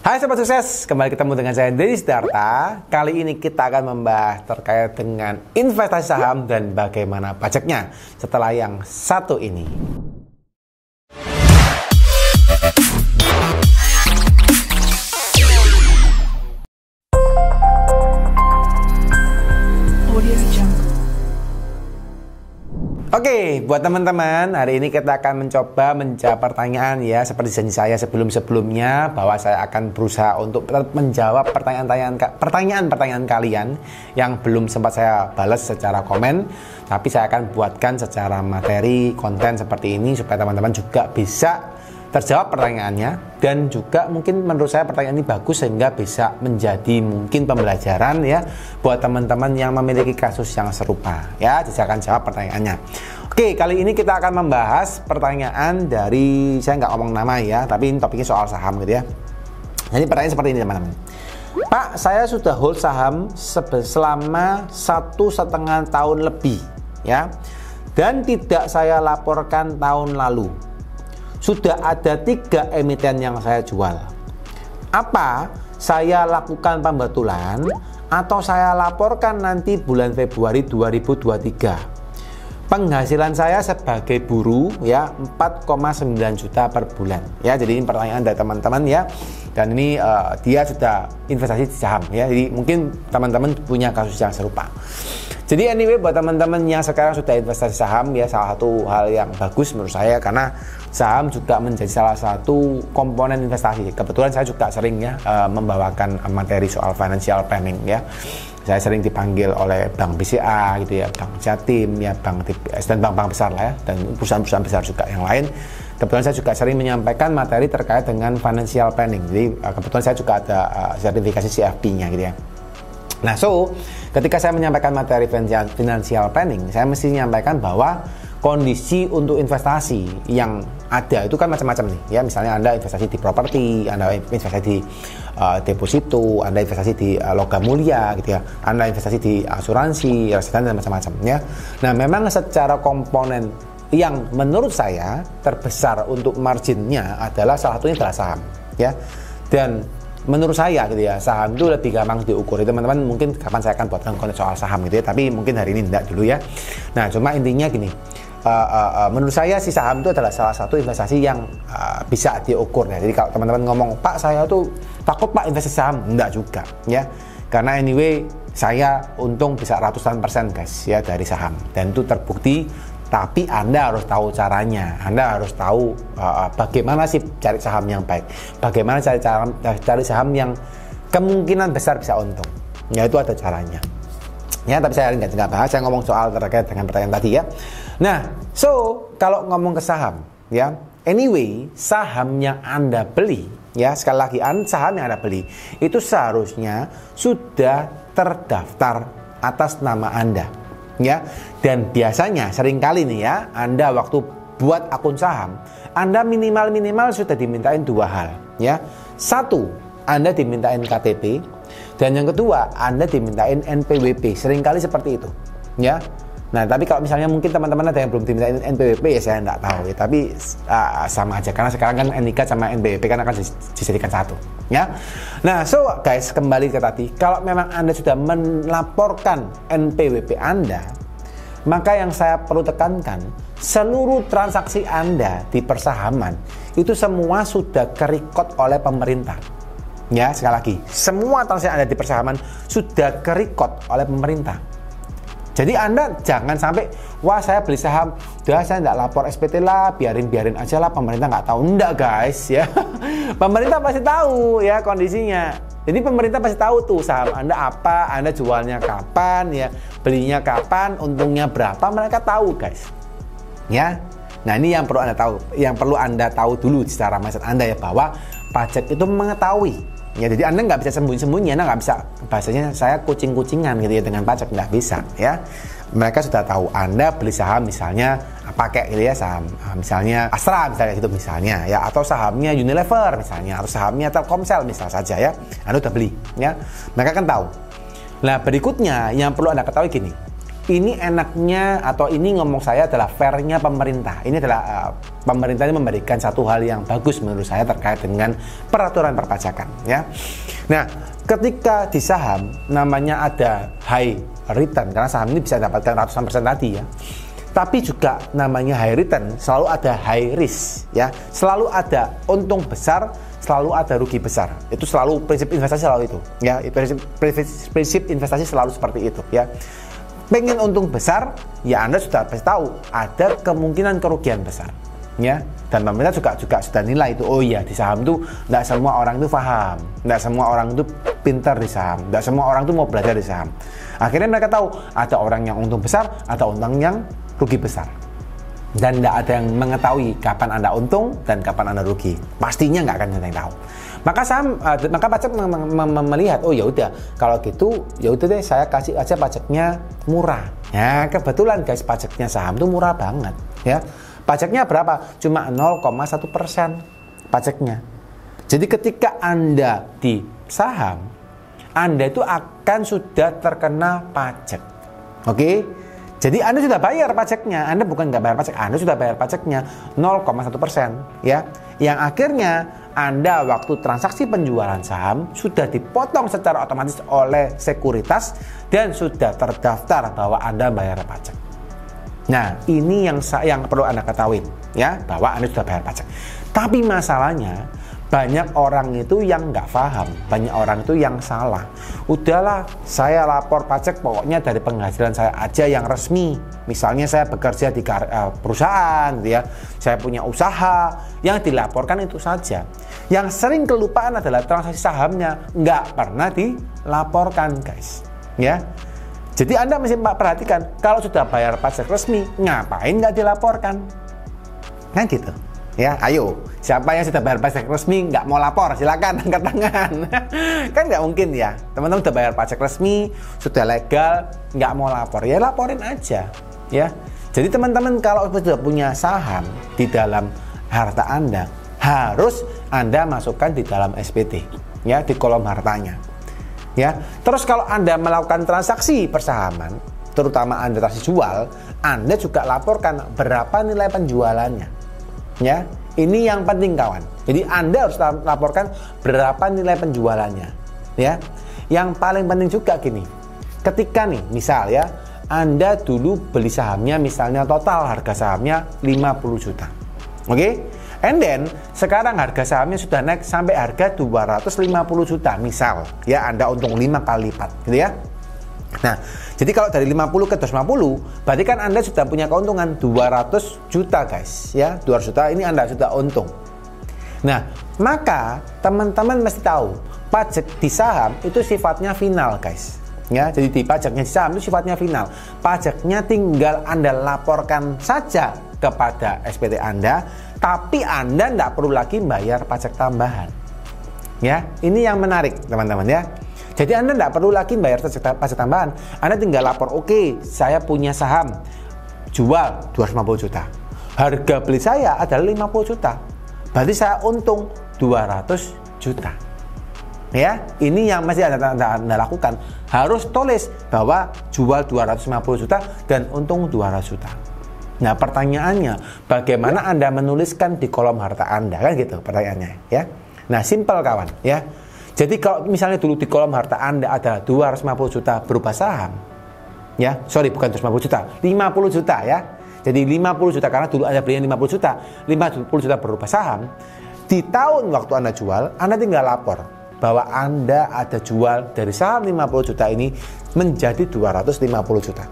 Hai Sobat Sukses, kembali ketemu dengan saya Denny Sidarta. Kali ini kita akan membahas terkait dengan investasi saham dan bagaimana pajaknya setelah yang satu ini. Oke, buat teman-teman, hari ini kita akan mencoba menjawab pertanyaan ya, seperti janji saya sebelum-sebelumnya, bahwa saya akan berusaha untuk menjawab pertanyaan-pertanyaan kalian yang belum sempat saya balas secara komen, tapi saya akan buatkan secara materi, konten seperti ini supaya teman-teman juga bisa terjawab pertanyaannya, dan juga mungkin menurut saya pertanyaan ini bagus sehingga bisa menjadi mungkin pembelajaran ya buat teman-teman yang memiliki kasus yang serupa ya. Jadi saya akan jawab pertanyaannya. Oke, kali ini kita akan membahas pertanyaan dari, saya nggak ngomong nama ya, tapi ini topiknya soal saham gitu ya. Jadi pertanyaan seperti ini teman-teman. Pak, saya sudah hold saham selama 1,5 tahun lebih ya, dan tidak saya laporkan tahun lalu. Sudah ada 3 emiten yang saya jual. Apa saya lakukan pembetulan atau saya laporkan nanti bulan Februari 2023? Penghasilan saya sebagai buruh ya 4,9 juta per bulan ya. Jadi ini pertanyaan dari teman-teman ya. Dan ini dia sudah investasi di saham ya. Jadi mungkin teman-teman punya kasus yang serupa. Jadi anyway, buat teman-teman yang sekarang sudah investasi saham ya, salah satu hal yang bagus menurut saya, karena saham juga menjadi salah satu komponen investasi. Kebetulan saya juga sering ya membawakan materi soal financial planning ya. Saya sering dipanggil oleh Bank BCA gitu ya, Bank Jatim ya, Bank TPS dan bank-bank besar lah ya, dan perusahaan-perusahaan besar juga yang lain. Kebetulan saya juga sering menyampaikan materi terkait dengan financial planning. Jadi kebetulan saya juga ada sertifikasi CFP-nya gitu ya. Nah, ketika saya menyampaikan materi financial planning, saya mesti menyampaikan bahwa kondisi untuk investasi yang ada itu kan macam-macam nih ya. Misalnya Anda investasi di properti, Anda investasi di deposito, Anda investasi di logam mulia gitu ya, Anda investasi di asuransi, reksadana dan macam-macam ya. Nah, memang secara komponen yang menurut saya terbesar untuk marginnya adalah salah satunya adalah saham ya. Dan menurut saya gitu ya, saham itu lebih gampang diukur. Teman-teman mungkin kapan saya akan buatkan konten soal saham gitu ya, tapi mungkin hari ini enggak dulu ya. Nah, cuma intinya gini, menurut saya si saham itu adalah salah satu investasi yang bisa diukur ya. Jadi kalau teman-teman ngomong, Pak saya tuh takut Pak investasi saham, enggak juga ya. Karena anyway saya untung bisa ratusan % guys ya dari saham, dan itu terbukti. Tapi Anda harus tahu caranya, Anda harus tahu bagaimana sih cari saham yang baik, bagaimana cari saham yang kemungkinan besar bisa untung. Ya, itu ada caranya. Ya, tapi saya nggak bahas, saya ngomong soal terkait dengan pertanyaan tadi ya. Nah, kalau ngomong ke saham, ya, anyway, saham yang Anda beli, ya, sekali lagi, saham yang Anda beli itu seharusnya sudah terdaftar atas nama Anda. Ya, dan biasanya seringkali nih ya, Anda waktu buat akun saham, Anda minimal sudah dimintain 2 hal ya. 1, Anda dimintain KTP, dan yang kedua Anda dimintain NPWP. Seringkali seperti itu ya. Nah, tapi kalau misalnya mungkin teman-teman ada yang belum dimintain NPWP ya, saya enggak tahu ya, tapi sama aja, karena sekarang kan NIK sama NPWP kan akan dijadikan satu ya. Nah, guys, kembali ke tadi, kalau memang Anda sudah melaporkan NPWP Anda, maka yang saya perlu tekankan, seluruh transaksi Anda di persahaman itu semua sudah kerekod oleh pemerintah. Ya, sekali lagi, semua transaksi Anda di persahaman sudah kerekod oleh pemerintah. Jadi Anda jangan sampai, wah saya beli saham, udah saya nggak lapor SPT lah, biarin aja lah, pemerintah nggak tahu. Enggak guys ya, pemerintah pasti tahu ya kondisinya. Jadi pemerintah pasti tahu tuh saham Anda apa, Anda jualnya kapan ya, belinya kapan, untungnya berapa, mereka tahu guys. Ya, nah ini yang perlu Anda tahu, Anda tahu dulu secara mindset Anda ya, bahwa pajak itu mengetahui. Ya, jadi Anda nggak bisa sembunyi-sembunyi, Anda nggak bisa, bahasanya saya kucing-kucingan gitu ya dengan pajak, nggak bisa ya. Mereka sudah tahu Anda beli saham misalnya pakai gitu ya, saham misalnya Astra misalnya gitu misalnya ya, atau sahamnya Unilever misalnya, atau sahamnya Telkomsel misal saja ya, Anda udah beli ya, mereka kan tahu. Nah, berikutnya yang perlu Anda ketahui gini, ini enaknya atau ini ngomong saya adalah fairnya pemerintah. Ini adalah pemerintah ini memberikan satu hal yang bagus menurut saya terkait dengan peraturan perpajakan, ya. Nah, ketika di saham namanya ada high return karena saham ini bisa dapatkan ratusan persen tadi, ya. Tapi juga namanya high return selalu ada high risk, ya. Selalu ada untung besar, selalu ada rugi besar. Itu selalu prinsip investasi selalu itu, ya. Prinsip investasi selalu seperti itu, ya. Pengen untung besar, ya Anda sudah pasti tahu ada kemungkinan kerugian besar, ya. Dan pemerintah juga sudah nilai itu. Oh iya, di saham tuh tidak semua orang itu paham, tidak semua orang itu pintar di saham, tidak semua orang itu mau belajar di saham. Akhirnya mereka tahu ada orang yang untung besar, ada orang yang rugi besar. Dan tidak ada yang mengetahui kapan Anda untung dan kapan Anda rugi. Pastinya nggak akan ada yang tahu. Maka pajak melihat, oh ya udah, kalau gitu ya udah deh, saya kasih aja pajaknya murah. Ya kebetulan guys, pajaknya saham tuh murah banget, ya. Pajaknya berapa? Cuma 0,1% pajaknya. Jadi ketika Anda di saham, Anda itu akan sudah terkena pajak. Oke? Jadi Anda sudah bayar pajaknya, Anda bukan nggak bayar pajak, Anda sudah bayar pajaknya 0,1%, ya. Yang akhirnya Anda waktu transaksi penjualan saham sudah dipotong secara otomatis oleh sekuritas dan sudah terdaftar bahwa Anda bayar pajak. Nah, ini yang perlu Anda ketahui, ya, bahwa Anda sudah bayar pajak. Tapi masalahnya banyak orang itu yang nggak paham, banyak orang itu yang salah. Udahlah, saya lapor pajak pokoknya dari penghasilan saya aja yang resmi. Misalnya saya bekerja di perusahaan, ya, saya punya usaha, yang dilaporkan itu saja. Yang sering kelupaan adalah transaksi sahamnya nggak pernah dilaporkan, guys. Ya, jadi Anda mesti perhatikan, kalau sudah bayar pajak resmi, ngapain nggak dilaporkan? Kan gitu. Ya, ayo, siapa yang sudah bayar pajak resmi nggak mau lapor, silakan angkat tangan. Kan nggak mungkin ya, teman-teman sudah bayar pajak resmi, sudah legal, nggak mau lapor, ya laporin aja, ya. Jadi teman-teman kalau sudah punya saham di dalam harta Anda, harus Anda masukkan di dalam SPT, ya, di kolom hartanya, ya. Terus kalau Anda melakukan transaksi persahaman, terutama Anda transaksi jual, Anda juga laporkan berapa nilai penjualannya. Ya, ini yang penting kawan. Jadi Anda harus laporkan berapa nilai penjualannya. Ya, yang paling penting juga gini. Ketika nih, misal ya, Anda dulu beli sahamnya, misalnya total harga sahamnya 50 juta. Oke? And then sekarang harga sahamnya sudah naik sampai harga 250 juta. Misal, ya Anda untung 5 kali lipat, gitu ya. Nah, jadi kalau dari 50 ke 250, berarti kan Anda sudah punya keuntungan 200 juta guys, ya. 200 juta ini Anda sudah untung. Nah, maka teman-teman mesti tahu, pajak di saham itu sifatnya final guys. Ya, jadi di pajaknya di saham itu sifatnya final. Pajaknya tinggal Anda laporkan saja kepada SPT Anda, tapi Anda tidak perlu lagi bayar pajak tambahan. Ya, ini yang menarik teman-teman ya. Jadi Anda tidak perlu lagi bayar pajak tambahan. Anda tinggal lapor, oke, saya punya saham, jual 250 juta. Harga beli saya adalah 50 juta. Berarti saya untung 200 juta. Ya, ini yang masih Anda lakukan. Harus tulis bahwa jual 250 juta dan untung 200 juta. Nah, pertanyaannya, bagaimana Anda menuliskan di kolom harta Anda? Kan gitu pertanyaannya, ya. Nah, simpel kawan, ya. Jadi kalau misalnya dulu di kolom harta Anda ada 250 juta berupa saham, ya, sorry bukan 250 juta, 50 juta ya. Jadi 50 juta karena dulu Anda belinya 50 juta, 50 juta berupa saham. Di tahun waktu Anda jual, Anda tinggal lapor bahwa Anda ada jual dari saham 50 juta ini menjadi 250 juta.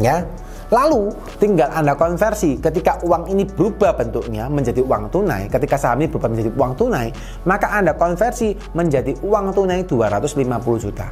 Ya. Lalu tinggal Anda konversi ketika uang ini berubah bentuknya menjadi uang tunai, ketika saham ini berubah menjadi uang tunai, maka Anda konversi menjadi uang tunai 250 juta.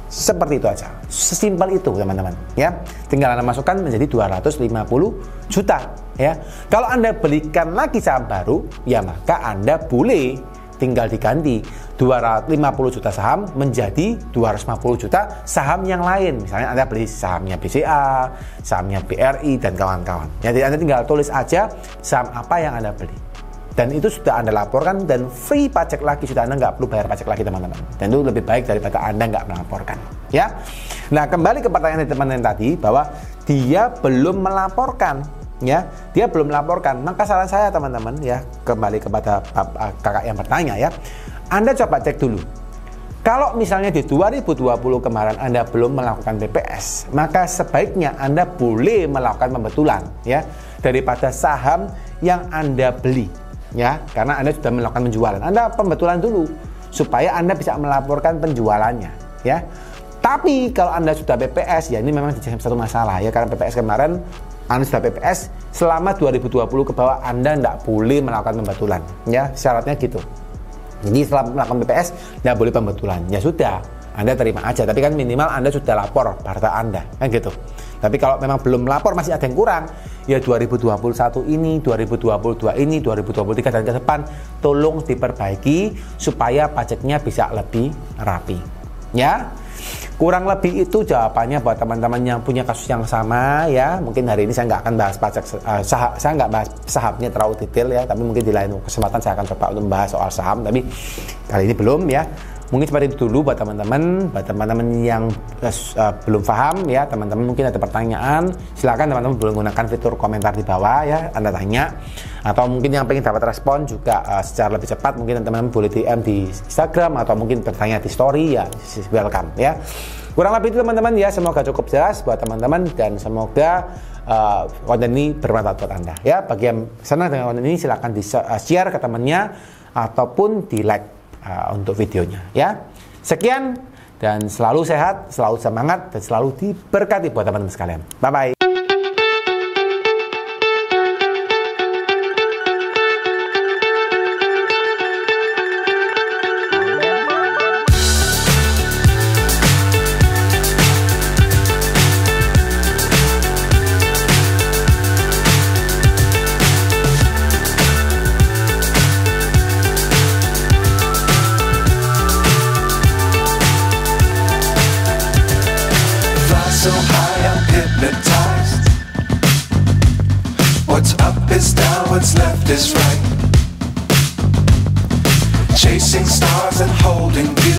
Seperti itu aja. Sesimpel itu teman-teman, ya. Tinggal Anda masukkan menjadi 250 juta, ya. Kalau Anda belikan lagi saham baru, ya maka Anda boleh tinggal diganti 250 juta saham menjadi 250 juta saham yang lain. Misalnya Anda beli sahamnya BCA, sahamnya BRI dan kawan-kawan. Jadi Anda tinggal tulis aja saham apa yang Anda beli. Dan itu sudah Anda laporkan dan free pajak lagi, sudah Anda nggak perlu bayar pajak lagi teman-teman. Dan itu lebih baik daripada Anda nggak melaporkan. Ya. Nah, kembali ke pertanyaan teman-teman tadi bahwa dia belum melaporkan, ya, dia belum melaporkan. Maka saran saya teman-teman ya, kembali kepada kakak yang bertanya ya, Anda coba cek dulu. Kalau misalnya di 2020 kemarin Anda belum melakukan PPS, maka sebaiknya Anda boleh melakukan pembetulan ya daripada saham yang Anda beli. Ya, karena Anda sudah melakukan penjualan, Anda pembetulan dulu supaya Anda bisa melaporkan penjualannya, ya. Tapi kalau Anda sudah PPS, ya ini memang satu masalah ya, karena PPS kemarin Anda sudah PPS selama 2020 ke bawah, Anda tidak boleh melakukan pembetulan, ya, syaratnya gitu. Jadi setelah melakukan PPS, tidak boleh pembetulan. Ya sudah, Anda terima aja, tapi kan minimal Anda sudah lapor harta Anda, kan gitu. Tapi kalau memang belum lapor, masih ada yang kurang, ya 2021 ini, 2022 ini, 2023 dan ke depan, tolong diperbaiki supaya pajaknya bisa lebih rapi. Ya, kurang lebih itu jawabannya buat teman-teman yang punya kasus yang sama ya. Mungkin hari ini saya nggak akan bahas pajak saya nggak bahas sahamnya terlalu detail ya, tapi mungkin di lain kesempatan saya akan coba untuk membahas soal saham, tapi kali ini belum ya. Mungkin seperti itu dulu buat teman-teman yang belum paham ya, teman-teman mungkin ada pertanyaan, silakan teman-teman boleh menggunakan fitur komentar di bawah ya, Anda tanya, atau mungkin yang pengen dapat respon juga secara lebih cepat, mungkin teman-teman boleh DM di Instagram atau mungkin bertanya di story ya, welcome ya. Kurang lebih itu teman-teman ya, semoga cukup jelas buat teman-teman dan semoga konten ini bermanfaat buat Anda ya. Bagi yang senang dengan konten ini silakan di-share ke temannya ataupun di-like untuk videonya ya. Sekian dan selalu sehat, selalu semangat dan selalu diberkati buat teman-teman sekalian. Bye bye. So high I'm hypnotized. What's up is down, what's left is right. Chasing stars and holding you.